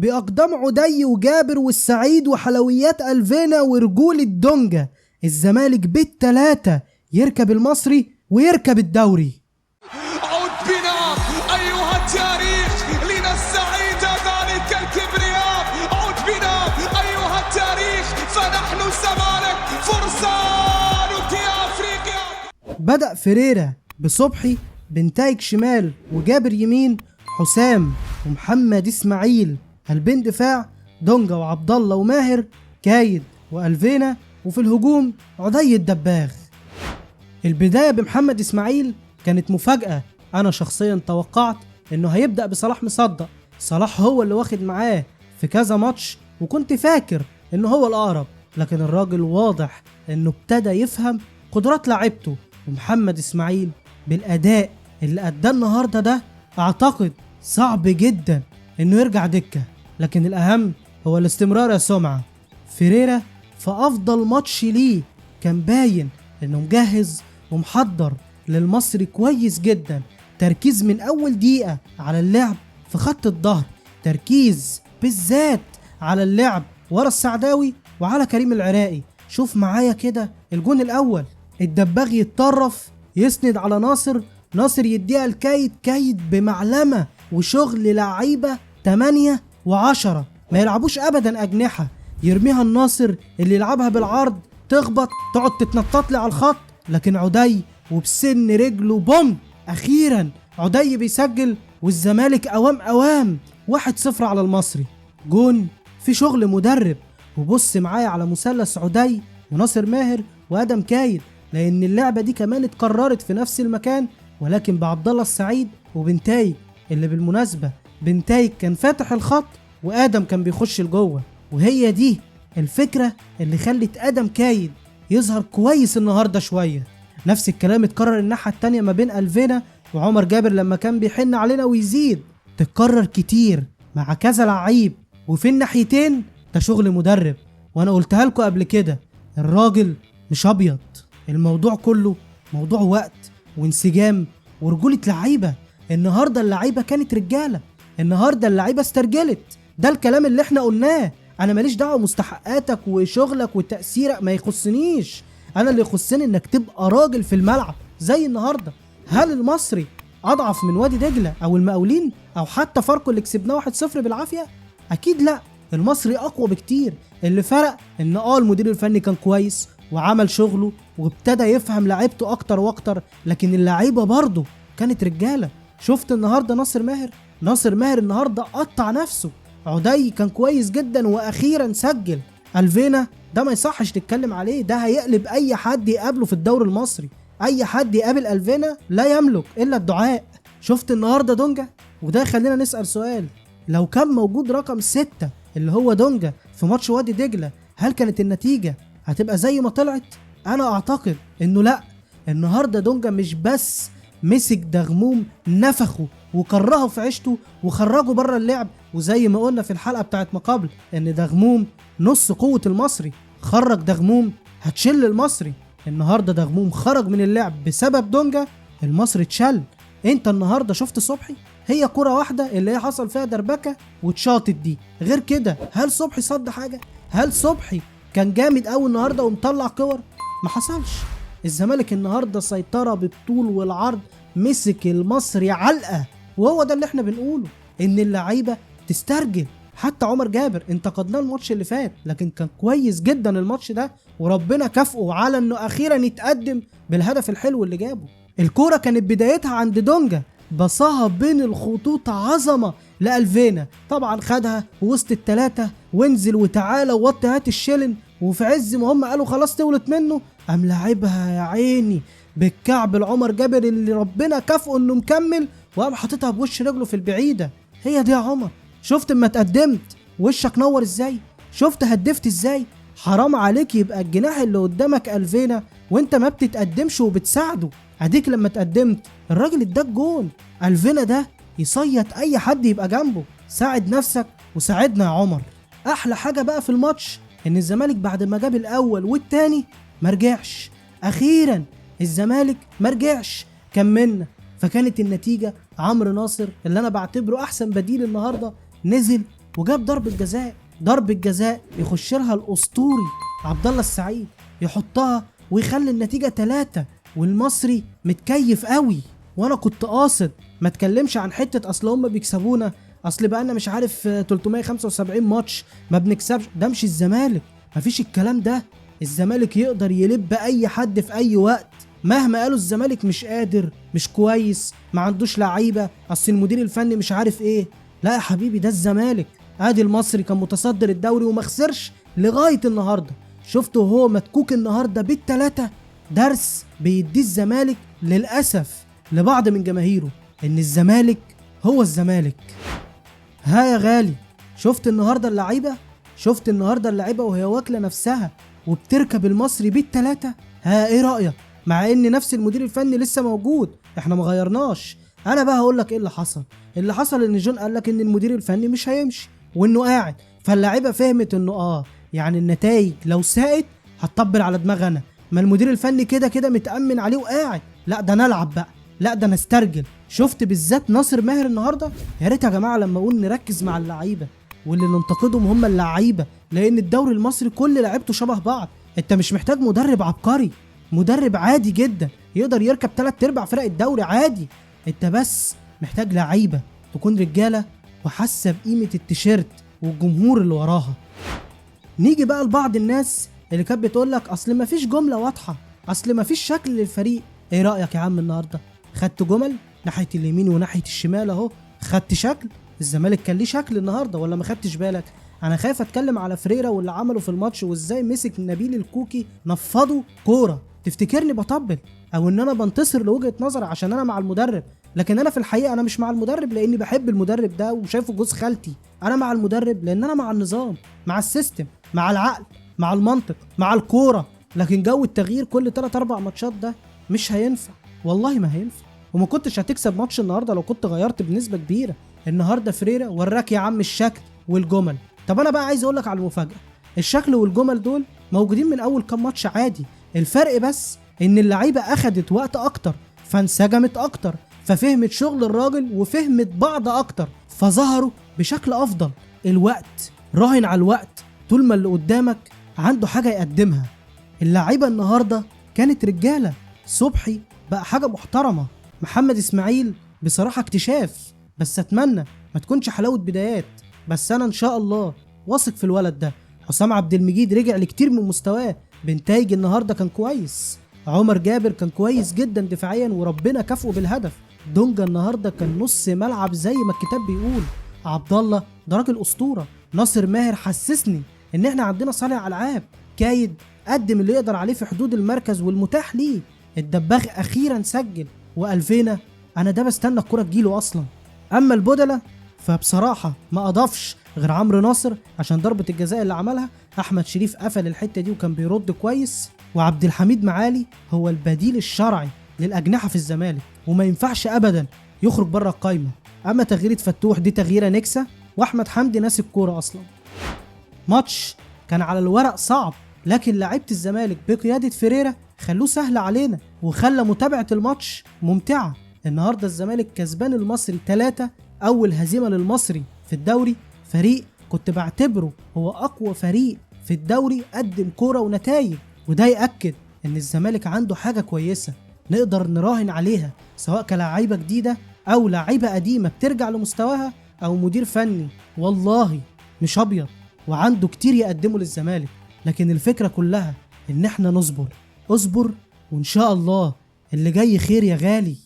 بأقدام عدي وجابر والسعيد وحلويات ألفينا ورجول الدونجا، الزمالك بالتلاتة يركب المصري ويركب الدوري. عد بنا أيها التاريخ لنستعيد ذلك الكبرياء. عد بنا أيها التاريخ فنحن الزمالك فرسانك يا أفريقيا. بدأ فيريرا بصبحي بنتايج شمال وجابر يمين، حسام ومحمد اسماعيل قلبين دفاع، دونجا وعبد الله وماهر، كايد وألفينا، وفي الهجوم عدي الدباغ. البداية بمحمد اسماعيل كانت مفاجأة. أنا شخصيا توقعت إنه هيبدأ بصلاح مصدق. صلاح هو اللي واخد معاه في كذا ماتش وكنت فاكر إنه هو الأقرب، لكن الراجل واضح إنه ابتدى يفهم قدرات لاعبته. ومحمد اسماعيل بالأداء اللي أداه النهاردة ده أعتقد صعب جدا إنه يرجع دكة، لكن الأهم هو الاستمرار يا سمعة. فيريرا في أفضل ماتش ليه كان باين إنه مجهز ومحضر للمصري كويس جدا. تركيز من أول دقيقة على اللعب في خط الظهر، تركيز بالذات على اللعب ورا السعداوي وعلى كريم العراقي. شوف معايا كده الجون الأول، الدباغ يتطرف يسند على ناصر يديها الكايد، كايد بمعلمة وشغل لعيبة 8 و10 ما يلعبوش أبدا أجنحة، يرميها الناصر اللي يلعبها بالعرض تخبط تقعد تتنطط لي على الخط، لكن عدي وبسن رجله بوم أخيرا عدي بيسجل والزمالك أوام 1-0 على المصري. جون في شغل مدرب. وبص معايا على مثلث عدي وناصر ماهر وآدم كايد، لأن اللعبة دي كمان اتكررت في نفس المكان ولكن بعبد الله السعيد وبنتايج، اللي بالمناسبة بنتايج كان فاتح الخط وآدم كان بيخش لجوه. وهي دي الفكرة اللي خلت آدم كايد يظهر كويس النهاردة شوية. نفس الكلام اتكرر الناحية التانية ما بين ألفينا وعمر جابر لما كان بيحن علينا ويزيد، تتكرر كتير مع كذا لعيب وفي الناحيتين. ده شغل مدرب، وانا قلتها لكم قبل كده الراجل مش ابيض، الموضوع كله موضوع وقت وانسجام ورجولة لعيبة. النهاردة اللعيبة كانت رجالة، النهاردة اللعيبة استرجلت. ده الكلام اللي احنا قلناه. انا ماليش دعوة مستحقاتك وشغلك وتأثيرك، ما يخصنيش. انا اللي يخصني انك تبقى راجل في الملعب زي النهاردة. هل المصري اضعف من وادي دجلة او المقاولين او حتى فاركو اللي كسبناه 1-0 بالعافية؟ اكيد لا، المصري اقوى بكتير. اللي فرق ان المدير الفني كان كويس وعمل شغله وابتدى يفهم لعيبته اكتر واكتر، لكن اللعيبة برضه كانت رجالة. شفت النهاردة ناصر ماهر النهاردة قطع نفسه. عدي كان كويس جدا واخيرا سجل. ألفينا ده ما يصحش تتكلم عليه، ده هيقلب اي حد يقابله في الدوري المصري. اي حد يقابل ألفينا لا يملك الا الدعاء. شفت النهاردة دونجا، وده خلينا نسأل سؤال، لو كان موجود رقم 6 اللي هو دونجا في ماتش وادي دجلة، هل كانت النتيجة هتبقى زي ما طلعت؟ انا اعتقد انه لا. النهاردة دونجا مش بس مسك دغموم نفخه وكرهه في عيشته وخرجه بره اللعب، وزي ما قلنا في الحلقة بتاعت ما قبل ان دغموم نص قوة المصري، خرج دغموم هتشل المصري. النهاردة دغموم خرج من اللعب بسبب دونجا، المصري اتشل. انت النهاردة شفت صبحي؟ هي كرة واحدة اللي هي حصل فيها دربكة واتشاطت دي، غير كده هل صبحي صد حاجة؟ هل صبحي كان جامد قوي النهاردة ومطلع كور؟ ما حصلش. الزمالك النهاردة سيطرة بالطول والعرض، مسك المصري علقة. وهو ده اللي احنا بنقوله، ان اللعيبة تسترجل. حتى عمر جابر انتقدناه الماتش اللي فات، لكن كان كويس جدا الماتش ده، وربنا كافئه على انه اخيرا يتقدم بالهدف الحلو اللي جابه. الكورة كانت بدايتها عند دونجا، بصاها بين الخطوط عظمة لألفينا، طبعا خدها وسط التلاتة وانزل وتعالى ووطي هات الشلن، وفي عز ما هم قالوا خلاص تولت منه قام لاعبها يا عيني بالكعب لعمر جابر اللي ربنا كافئه انه مكمل، وقام حاططها بوش رجله في البعيدة. هي دي يا عمر. شفت اما تقدمت وشك نور ازاي؟ شفت هدفت ازاي؟ حرام عليك يبقى الجناح اللي قدامك ألفينا وانت ما بتتقدمش وبتساعده. اديك لما تقدمت الراجل اداك جون. ألفينا ده يصيط اي حد يبقى جنبه. ساعد نفسك وساعدنا يا عمر. احلى حاجة بقى في الماتش ان الزمالك بعد ما جاب الاول والتاني مرجعش. اخيرا الزمالك مرجعش، كملنا. فكانت النتيجة عمرو ناصر اللي انا بعتبره احسن بديل النهاردة نزل وجاب ضربة جزاء يخش لها الاسطوري عبد الله السعيد يحطها ويخلي النتيجة 3 والمصري متكيف قوي. وانا كنت قاصد ما اتكلمش عن حتة اصل هم بيكسبونا، اصل بقالنا مش عارف 375 ماتش ما بنكسبش. ده مش الزمالك، مفيش الكلام ده. الزمالك يقدر يلب اي حد في اي وقت مهما قالوا الزمالك مش قادر، مش كويس، ما عندوش لعيبة، اصل المدير الفني مش عارف ايه. لا يا حبيبي، ده الزمالك. ادي المصري كان متصدر الدوري وما خسرش لغاية النهاردة. شفته وهو متكوك النهاردة بال3. درس بيديه الزمالك للأسف لبعض من جماهيره ان الزمالك هو الزمالك. ها يا غالي، شفت النهاردة اللعيبة وهي واكلة نفسها وبتركب المصري بال3. ها ايه رأيك؟ مع ان نفس المدير الفني لسه موجود، احنا ما غيرناش. انا بقى هقول لك ايه اللي حصل ان جون قال لك ان المدير الفني مش هيمشي وانه قاعد، فاللعيبة فهمت انه يعني النتائج لو ساءت هتطبل على دماغ انا، ما المدير الفني كده متأمن عليه وقاعد، لا ده نلعب بقى، لا ده نسترجل. شفت بالذات ناصر ماهر النهارده. يا ريت يا جماعه لما اقول نركز مع اللعيبه واللي ننتقدهم هم اللعيبه، لان الدوري المصري كل لعيبته شبه بعض. انت مش محتاج مدرب عبقري، مدرب عادي جدا يقدر يركب 3/4 فرق الدوري عادي. انت بس محتاج لعيبه تكون رجاله وحاسه بقيمه التيشيرت والجمهور اللي وراها. نيجي بقى لبعض الناس اللي كانت بتقول لك اصل ما فيش جمله واضحه، اصل ما فيش شكل للفريق. ايه رايك يا عم النهارده؟ خدت جمل ناحيه اليمين وناحيه الشمال اهو، خدت شكل. الزمالك كان ليه شكل النهارده ولا ما خدتش بالك؟ انا خايف اتكلم على فريرا واللي عمله في الماتش وازاي مسك نبيل الكوكي نفضه كوره، تفتكرني بطبل او ان انا بنتصر لوجهه نظر عشان انا مع المدرب، لكن انا في الحقيقه انا مش مع المدرب لاني بحب المدرب ده وشايفه جوز خالتي. انا مع المدرب لان انا مع النظام، مع السيستم، مع العقل، مع المنطق، مع الكوره. لكن جو التغيير كل 3-4 ماتشات ده مش هينفع، والله ما هينفع. وما كنتش هتكسب ماتش النهارده لو كنت غيرت بنسبه كبيره. النهارده فريرا وراك يا عم الشكل والجمل. طب انا بقى عايز اقولك على المفاجاه، الشكل والجمل دول موجودين من اول كام ماتش عادي، الفرق بس ان اللعيبه اخدت وقت اكتر، فانسجمت اكتر، ففهمت شغل الراجل وفهمت بعض اكتر، فظهروا بشكل افضل. الوقت، راهن على الوقت طول ما اللي قدامك عنده حاجه يقدمها. اللعيبه النهارده كانت رجاله. صبحي بقى حاجه محترمه، محمد اسماعيل بصراحه اكتشاف، بس اتمنى ما تكونش حلاوه بدايات، بس انا ان شاء الله واثق في الولد ده. حسام عبد المجيد رجع لكتير من مستواه، بنتايج النهارده كان كويس، عمر جابر كان كويس جدا دفاعيا وربنا كافئه بالهدف، دونجا النهارده كان نص ملعب زي ما الكتاب بيقول، عبد الله ده راجل اسطوره، ناصر ماهر حسسني ان احنا عندنا صانع العاب، كايد قدم اللي يقدر عليه في حدود المركز والمتاح ليه، الدباغ اخيرا سجل، والفينا انا ده بستنى الكره تجيله اصلا. اما البدله فبصراحه ما اضافش غير عمرو ناصر عشان ضربه الجزاء اللي عملها، احمد شريف قفل الحته دي وكان بيرد كويس، وعبد الحميد معالي هو البديل الشرعي للاجنحه في الزمالك وما ينفعش ابدا يخرج بره القايمه. اما تغييره فتوح دي تغييره نكسه، واحمد حمدي ناسي الكوره اصلا. ماتش كان على الورق صعب، لكن لعيبه الزمالك بقياده فريرا خلوه سهل علينا وخلى متابعه الماتش ممتعه. النهارده الزمالك كسبان المصري 3، اول هزيمه للمصري في الدوري، فريق كنت بعتبره هو اقوى فريق في الدوري قدم كوره ونتائج، وده يأكد ان الزمالك عنده حاجه كويسه نقدر نراهن عليها، سواء كلاعيبه جديده او لاعيبه قديمه بترجع لمستواها او مدير فني والله مش ابيض وعنده كتير يقدمه للزمالك. لكن الفكره كلها ان احنا نصبر، اصبر وان شاء الله اللي جاي خير يا غالي.